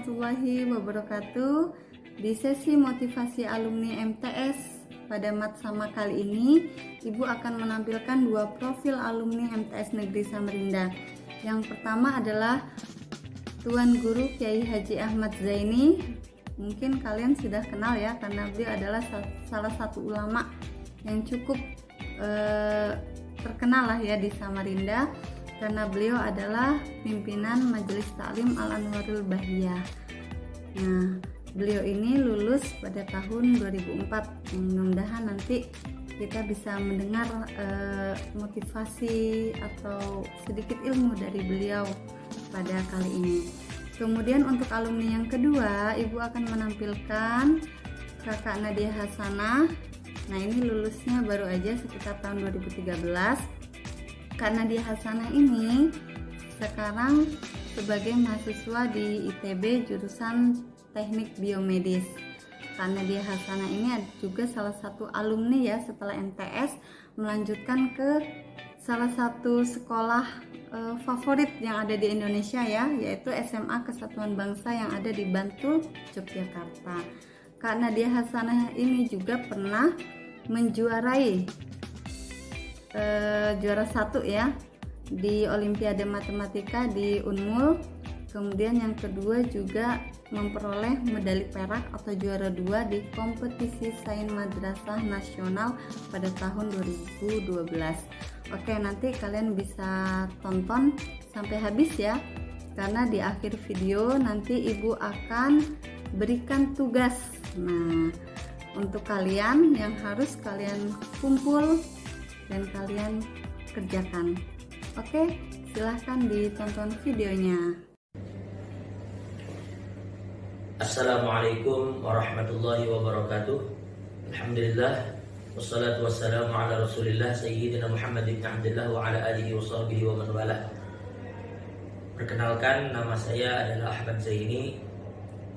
warahmatullahi wabarakatuh. Di sesi motivasi alumni MTS pada Matsama kali ini, Ibu akan menampilkan dua profil alumni MTS Negeri Samarinda. Yang pertama adalah Tuan Guru Kiai Haji Ahmad Zaini. Mungkin kalian sudah kenal ya, karena beliau adalah salah satu ulama yang cukup terkenal lah ya di Samarinda, karena beliau adalah pimpinan Majelis Taklim Al-Anwarul Bahiyah. Nah, beliau ini lulus pada tahun 2004. Mudah-mudahan nanti kita bisa mendengar motivasi atau sedikit ilmu dari beliau pada kali ini. Kemudian untuk alumni yang kedua, Ibu akan menampilkan Kakak Nadia Hasanah. Nah, ini lulusnya baru aja sekitar tahun 2013. Kak Nadia Hasanah ini sekarang sebagai mahasiswa di ITB jurusan Teknik Biomedis. Kak Nadia Hasanah ini juga salah satu alumni ya setelah MTS melanjutkan ke salah satu sekolah favorit yang ada di Indonesia ya, yaitu SMA Kesatuan Bangsa yang ada di Bantul, Yogyakarta. Kak Nadia Hasanah ini juga pernah menjuarai juara 1 ya di Olimpiade Matematika di Unmul. Kemudian yang kedua juga memperoleh medali perak atau juara 2 di kompetisi Sains Madrasah Nasional pada tahun 2012. Oke, nanti kalian bisa tonton sampai habis ya, karena di akhir video nanti Ibu akan berikan tugas. Nah, untuk kalian yang harus kalian kumpul dan kalian kerjakan. Oke, silahkan ditonton videonya. Assalamualaikum warahmatullahi wabarakatuh. Alhamdulillah, wassalatu wassalamu ala rasulillah Sayyidina Muhammad ibn Abdullah wa ala alihi wa sahbihi wa man walah. Perkenalkan, nama saya adalah Ahmad Zaini.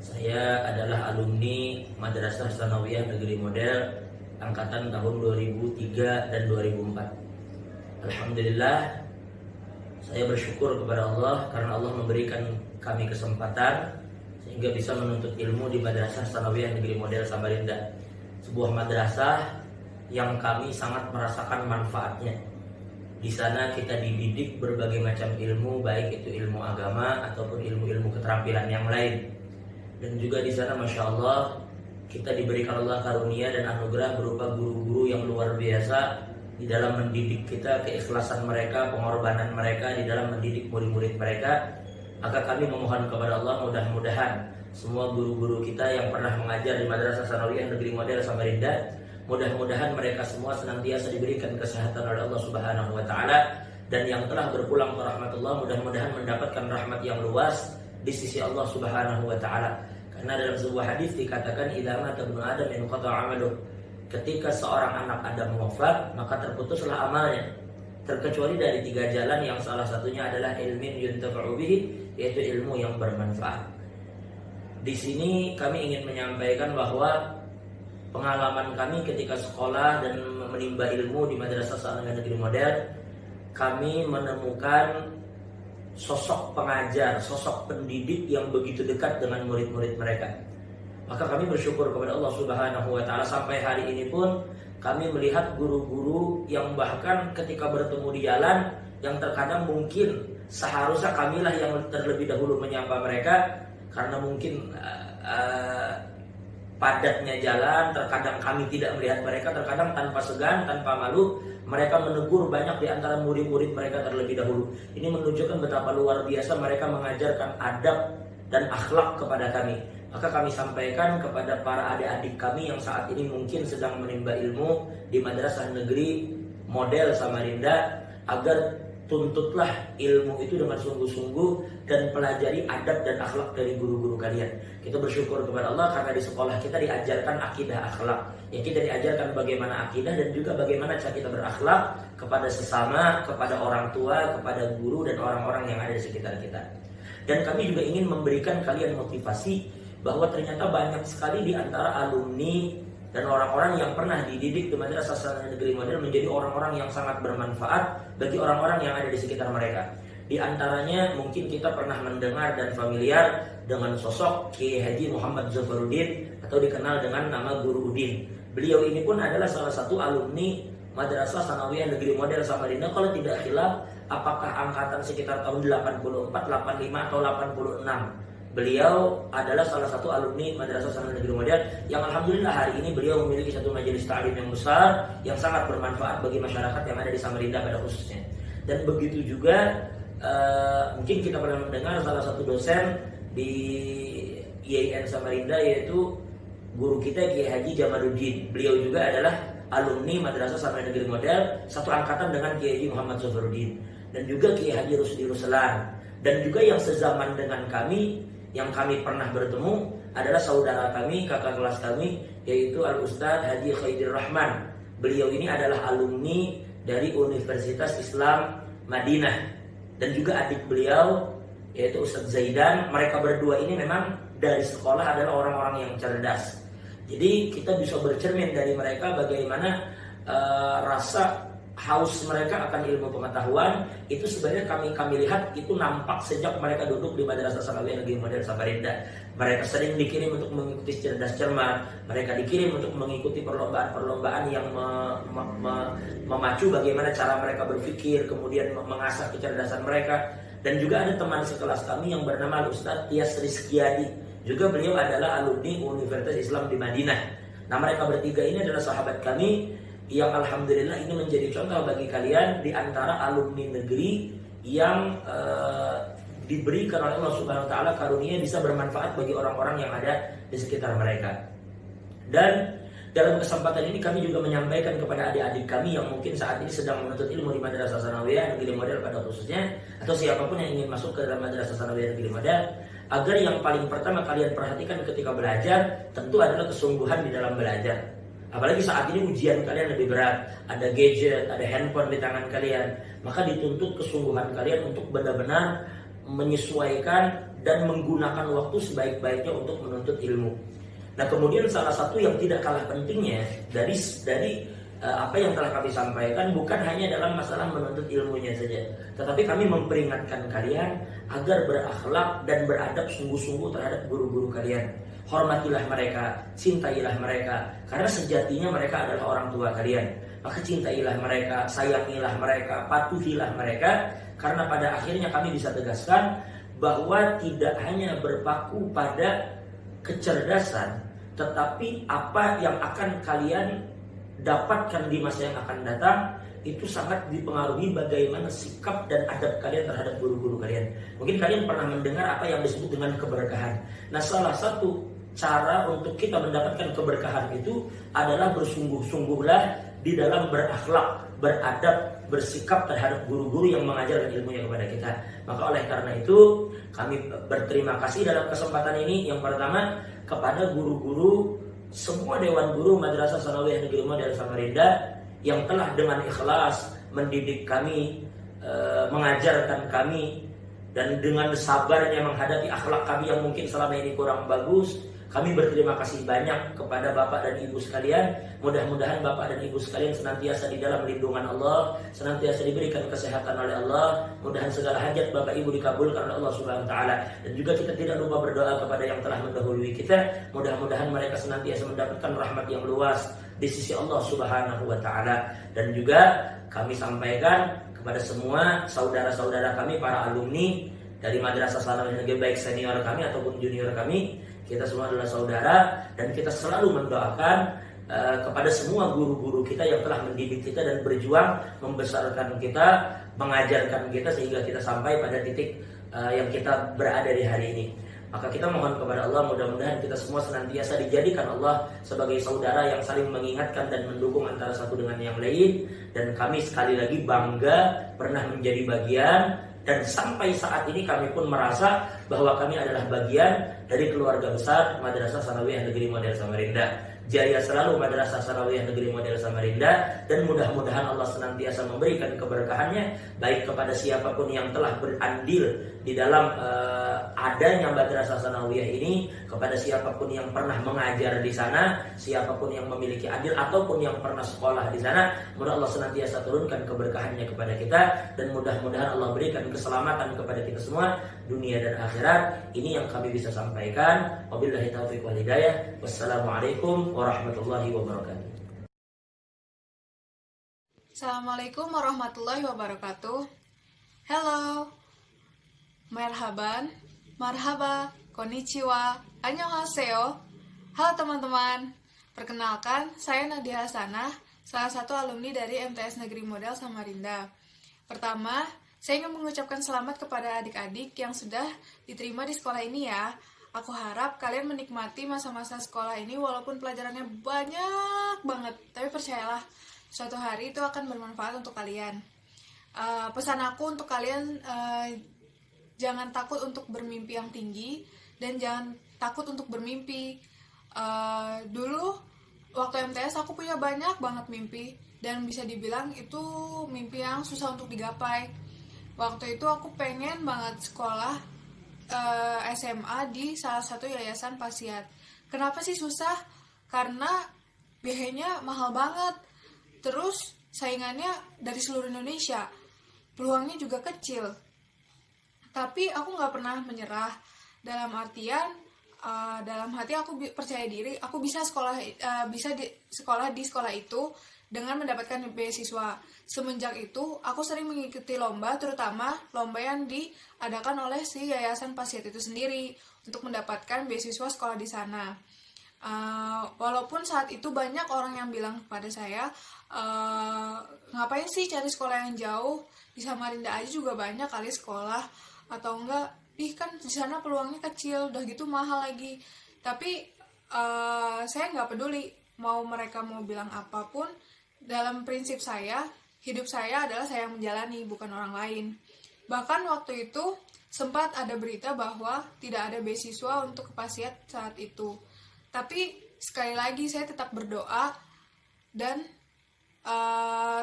Saya adalah alumni Madrasah Tsanawiyah Negeri Model angkatan tahun 2003 dan 2004. Alhamdulillah, saya bersyukur kepada Allah karena Allah memberikan kami kesempatan sehingga bisa menuntut ilmu di Madrasah Tsanawiyah Negeri Model Samarinda. Sebuah madrasah yang kami sangat merasakan manfaatnya. Di sana kita dididik berbagai macam ilmu, baik itu ilmu agama ataupun ilmu-ilmu keterampilan yang lain. Dan juga di sana Masya Allah kita diberikan Allah karunia dan anugerah berupa guru-guru yang luar biasa di dalam mendidik kita, keikhlasan mereka, pengorbanan mereka di dalam mendidik murid-murid mereka. Maka kami memohon kepada Allah mudah-mudahan semua guru-guru kita yang pernah mengajar di Madrasah Tsanawiyah Negeri Model Samarinda, mudah-mudahan mereka semua senantiasa diberikan kesehatan oleh Allah Subhanahu wa taala, dan yang telah berpulang ke rahmatullah mudah-mudahan mendapatkan rahmat yang luas di sisi Allah Subhanahu wa taala. Karena dalam sebuah hadis dikatakan idza mata ibnu adam inqata 'amaluh. Ketika seorang anak Adam wafat, maka terputuslah amalnya, terkecuali dari 3 jalan yang salah satunya adalah ilmin yuntafa'u bihi, yaitu ilmu yang bermanfaat. Di sini kami ingin menyampaikan bahwa pengalaman kami ketika sekolah dan menimba ilmu di Madrasah Tsanawiyah Negeri Model, kami menemukan sosok pengajar, sosok pendidik yang begitu dekat dengan murid-murid mereka. Maka kami bersyukur kepada Allah Subhanahu wa taala sampai hari ini pun kami melihat guru-guru yang bahkan ketika bertemu di jalan yang terkadang mungkin seharusnya kamilah yang terlebih dahulu menyapa mereka, karena mungkin padatnya jalan, terkadang kami tidak melihat mereka, terkadang tanpa segan, tanpa malu mereka menegur banyak di antara murid-murid mereka terlebih dahulu. Ini menunjukkan betapa luar biasa mereka mengajarkan adab dan akhlak kepada kami. Maka kami sampaikan kepada para adik-adik kami yang saat ini mungkin sedang menimba ilmu di Madrasah Negeri Model Samarinda, agar tuntutlah ilmu itu dengan sungguh-sungguh dan pelajari adab dan akhlak dari guru-guru kalian. Kita bersyukur kepada Allah karena di sekolah kita diajarkan akidah akhlak. Ya, kita diajarkan bagaimana akidah dan juga bagaimana cara kita berakhlak kepada sesama, kepada orang tua, kepada guru dan orang-orang yang ada di sekitar kita. Dan kami juga ingin memberikan kalian motivasi bahwa ternyata banyak sekali di antara alumni dan orang-orang yang pernah dididik di Madrasah Tsanawiyah Negeri Model menjadi orang-orang yang sangat bermanfaat bagi orang-orang yang ada di sekitar mereka. Di antaranya mungkin kita pernah mendengar dan familiar dengan sosok Kiai Haji Muhammad Zafaruddin atau dikenal dengan nama Guru Udin. Beliau ini pun adalah salah satu alumni Madrasah Tsanawiyah Negeri Model Samarinda, kalau tidak khilaf apakah angkatan sekitar tahun 84, 85 atau 86. Beliau adalah salah satu alumni Madrasah Tsanawiyah Negeri Model yang alhamdulillah hari ini beliau memiliki satu majelis ta'lim yang besar yang sangat bermanfaat bagi masyarakat yang ada di Samarinda pada khususnya. Dan begitu juga mungkin kita pernah mendengar salah satu dosen di IAIN Samarinda yaitu guru kita Kiai Haji Jamaluddin. Beliau juga adalah alumni Madrasah Tsanawiyah Negeri Model, satu angkatan dengan Kiai Haji Muhammad Zafaruddin, dan juga Kiai Haji Rusdi Ruslan. Dan juga yang sezaman dengan kami, yang kami pernah bertemu adalah saudara kami, kakak kelas kami, yaitu Al-Ustadz Haji Khaidir Rahman. Beliau ini adalah alumni dari Universitas Islam Madinah, dan juga adik beliau yaitu Ustadz Zaidan. Mereka berdua ini memang dari sekolah adalah orang-orang yang cerdas. Jadi kita bisa bercermin dari mereka bagaimana rasa haus mereka akan ilmu pengetahuan. Itu sebenarnya kami lihat itu nampak sejak mereka duduk di Madrasah Tsanawiyah Negeri Model Samarinda. Mereka sering dikirim untuk mengikuti cerdas cermat. Mereka dikirim untuk mengikuti perlombaan-perlombaan yang memacu bagaimana cara mereka berpikir, kemudian mengasah kecerdasan mereka. Dan juga ada teman sekelas kami yang bernama Ustadz Tias Rizkyadi. Juga beliau adalah alumni Universitas Islam di Madinah. Nah, mereka bertiga ini adalah sahabat kami yang alhamdulillah ini menjadi contoh bagi kalian di antara alumni negeri yang diberikan oleh Allah Subhanahu wa taala karunia bisa bermanfaat bagi orang-orang yang ada di sekitar mereka. Dan dalam kesempatan ini kami juga menyampaikan kepada adik-adik kami yang mungkin saat ini sedang menuntut ilmu di Madrasah Tsanawiyah Negeri Model pada khususnya, atau siapapun yang ingin masuk ke dalam Madrasah Tsanawiyah Negeri Model, agar yang paling pertama kalian perhatikan ketika belajar tentu adalah kesungguhan di dalam belajar. Apalagi saat ini ujian kalian lebih berat, ada gadget, ada handphone di tangan kalian, maka dituntut kesungguhan kalian untuk benar-benar menyesuaikan dan menggunakan waktu sebaik-baiknya untuk menuntut ilmu. Nah, kemudian salah satu yang tidak kalah pentingnya dari apa yang telah kami sampaikan bukan hanya dalam masalah menuntut ilmunya saja, tetapi kami memperingatkan kalian agar berakhlak dan beradab sungguh-sungguh terhadap guru-guru kalian. Hormatilah mereka, cintailah mereka, karena sejatinya mereka adalah orang tua kalian. Maka cintailah mereka, sayangilah mereka, patuhilah mereka, karena pada akhirnya kami bisa tegaskan bahwa tidak hanya berpaku pada kecerdasan, tetapi apa yang akan kalian dapatkan di masa yang akan datang itu sangat dipengaruhi bagaimana sikap dan adab kalian terhadap guru-guru kalian. Mungkin kalian pernah mendengar apa yang disebut dengan keberkahan. Nah, salah satu cara untuk kita mendapatkan keberkahan itu adalah bersungguh-sungguhlah di dalam berakhlak, beradab, bersikap terhadap guru-guru yang mengajarkan ilmunya kepada kita. Maka oleh karena itu kami berterima kasih dalam kesempatan ini yang pertama kepada guru-guru semua Dewan Guru Madrasah Tsanawiyah Negeri Model Samarinda yang telah dengan ikhlas mendidik kami, mengajarkan kami, dan dengan sabarnya menghadapi akhlak kami yang mungkin selama ini kurang bagus. Kami berterima kasih banyak kepada Bapak dan Ibu sekalian. Mudah-mudahan Bapak dan Ibu sekalian senantiasa di dalam lindungan Allah, senantiasa diberikan kesehatan oleh Allah. Mudahan segala hajat Bapak Ibu dikabulkan oleh Allah Subhanahu wa taala. Dan juga kita tidak lupa berdoa kepada yang telah mendahului kita. Mudah-mudahan mereka senantiasa mendapatkan rahmat yang luas di sisi Allah Subhanahu wa taala. Dan juga kami sampaikan kepada semua saudara-saudara kami para alumni dari Madrasah Tsanawiyah Negeri, baik senior kami ataupun junior kami, kita semua adalah saudara, dan kita selalu mendoakan kepada semua guru-guru kita yang telah mendidik kita dan berjuang membesarkan kita, mengajarkan kita sehingga kita sampai pada titik yang kita berada di hari ini. Maka kita mohon kepada Allah, mudah-mudahan kita semua senantiasa dijadikan Allah sebagai saudara yang saling mengingatkan dan mendukung antara satu dengan yang lain. Dan kami sekali lagi bangga pernah menjadi bagian, dan sampai saat ini kami pun merasa bahwa kami adalah bagian dari keluarga besar Madrasah Tsanawiyah Negeri Model Samarinda. jaya selalu Madrasah Sanawiyah Negeri Model Samarinda, dan mudah-mudahan Allah senantiasa memberikan keberkahannya baik kepada siapapun yang telah berandil di dalam adanya Madrasah Sanawiyah ini, kepada siapapun yang pernah mengajar di sana, siapapun yang memiliki andil ataupun yang pernah sekolah di sana. Mudah Allah senantiasa turunkan keberkahannya kepada kita, dan mudah-mudahan Allah berikan keselamatan kepada kita semua dunia dan akhirat. Ini yang kami bisa sampaikan. Wabillahi taufiq wal hidayah. Wassalamualaikum warahmatullahi wabarakatuh. Assalamualaikum warahmatullahi wabarakatuh. Hello, merhaban, marhaba, konnichiwa, annyeonghaseyo. Halo teman-teman, perkenalkan saya Nadia Hasanah, salah satu alumni dari MTS Negeri Model Samarinda. Pertama, saya ingin mengucapkan selamat kepada adik-adik yang sudah diterima di sekolah ini ya. Aku harap kalian menikmati masa-masa sekolah ini walaupun pelajarannya banyak banget. Tapi percayalah, suatu hari itu akan bermanfaat untuk kalian. Pesan aku untuk kalian, jangan takut untuk bermimpi yang tinggi dan jangan takut untuk bermimpi. Dulu waktu MTS aku punya banyak banget mimpi dan bisa dibilang itu mimpi yang susah untuk digapai. Waktu itu aku pengen banget sekolah SMA di salah satu yayasan pasiat. Kenapa sih susah? Karena biayanya mahal banget. Terus saingannya dari seluruh Indonesia. Peluangnya juga kecil. Tapi aku gak pernah menyerah. Dalam artian, dalam hati aku percaya diri, aku bisa sekolah di sekolah itu dengan mendapatkan beasiswa. Semenjak itu, aku sering mengikuti lomba, terutama lomba yang diadakan oleh si Yayasan Pasiat itu sendiri untuk mendapatkan beasiswa sekolah di sana. Walaupun saat itu banyak orang yang bilang kepada saya, ngapain sih cari sekolah yang jauh? Di Samarinda aja juga banyak kali sekolah, atau enggak, kan di sana peluangnya kecil, udah gitu mahal lagi. Tapi saya nggak peduli mau mereka mau bilang apapun. Dalam prinsip saya, hidup saya adalah saya yang menjalani, bukan orang lain. Bahkan waktu itu sempat ada berita bahwa tidak ada beasiswa untuk kepasiat saat itu. Tapi sekali lagi saya tetap berdoa dan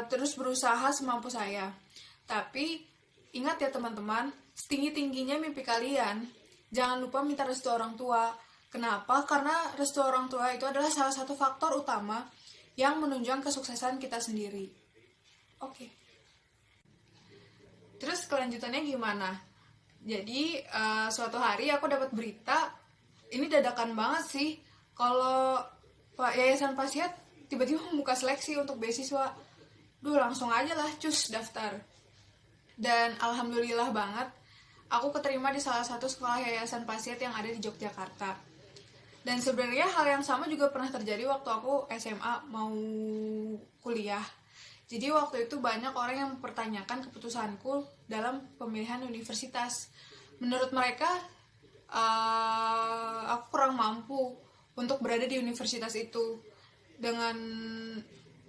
terus berusaha semampu saya. Tapi ingat ya teman-teman, setinggi-tingginya mimpi kalian, jangan lupa minta restu orang tua. Kenapa? Karena restu orang tua itu adalah salah satu faktor utama yang menunjang kesuksesan kita sendiri. Oke. Terus kelanjutannya gimana? Jadi suatu hari aku dapat berita, ini dadakan banget sih, kalau Yayasan Pasiat tiba-tiba membuka seleksi untuk beasiswa. Langsung aja lah cus daftar. Dan alhamdulillah banget, aku keterima di salah satu sekolah Yayasan Pasiat yang ada di Yogyakarta. Dan sebenarnya hal yang sama juga pernah terjadi waktu aku SMA mau kuliah. Jadi waktu itu banyak orang yang mempertanyakan keputusanku dalam pemilihan universitas. Menurut mereka, aku kurang mampu untuk berada di universitas itu, dengan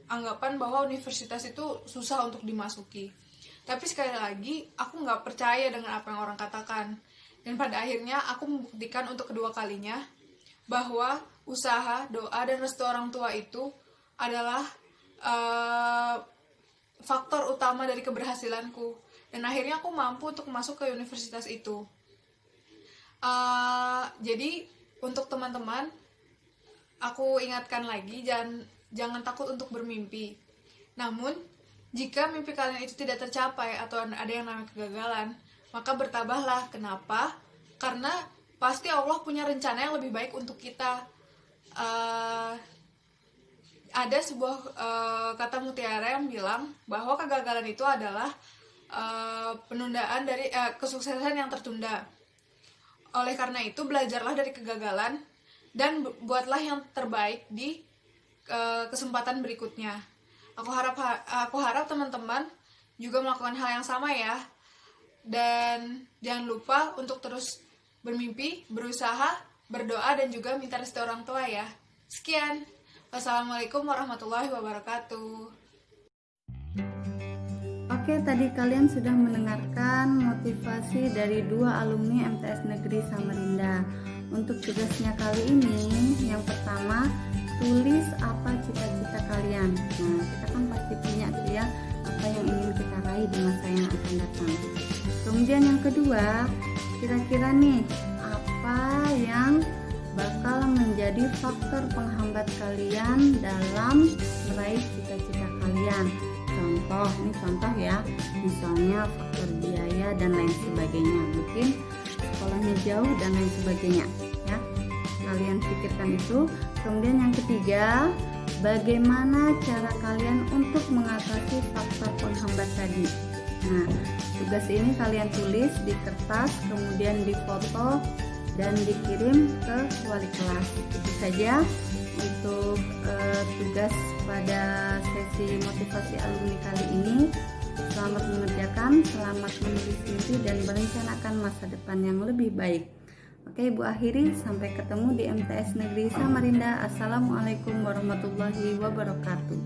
anggapan bahwa universitas itu susah untuk dimasuki. Tapi sekali lagi, aku nggak percaya dengan apa yang orang katakan. Dan pada akhirnya, aku membuktikan untuk kedua kalinya bahwa usaha, doa, dan restu orang tua itu adalah faktor utama dari keberhasilanku. Dan akhirnya aku mampu untuk masuk ke universitas itu. Jadi, untuk teman-teman, aku ingatkan lagi, jangan takut untuk bermimpi. Namun, jika mimpi kalian itu tidak tercapai atau ada yang namanya kegagalan, maka bertabahlah. Kenapa? Karena pasti Allah punya rencana yang lebih baik untuk kita. Ada sebuah kata mutiara yang bilang bahwa kegagalan itu adalah penundaan dari kesuksesan yang tertunda. Oleh karena itu, belajarlah dari kegagalan dan buatlah yang terbaik di kesempatan berikutnya. Aku harap teman-teman juga melakukan hal yang sama ya. Dan jangan lupa untuk terus bermimpi, berusaha, berdoa, dan juga minta restu orang tua ya. Sekian. Wassalamualaikum warahmatullahi wabarakatuh. Oke, tadi kalian sudah mendengarkan motivasi dari dua alumni MTS Negeri Samarinda. Untuk tugasnya kali ini, yang pertama, tulis apa cita-cita kalian. Nah, kita kan pasti punya tuh ya apa yang ingin kita raih di masa yang akan datang. Kemudian yang kedua, kira-kira nih apa yang bakal menjadi faktor penghambat kalian dalam meraih cita-cita kalian. Ini contoh ya, misalnya faktor biaya dan lain sebagainya, mungkin sekolahnya jauh dan lain sebagainya ya. Kalian pikirkan itu. Kemudian yang ketiga, bagaimana cara kalian untuk mengatasi faktor penghambat tadi. Nah, tugas ini kalian tulis di kertas, kemudian difoto dan dikirim ke wali kelas. Itu saja untuk tugas pada sesi motivasi alumni kali ini. Selamat mengerjakan, selamat menulis mimpi dan merencanakan masa depan yang lebih baik. Oke, Ibu akhiri, sampai ketemu di MTS Negeri Samarinda. Assalamualaikum warahmatullahi wabarakatuh.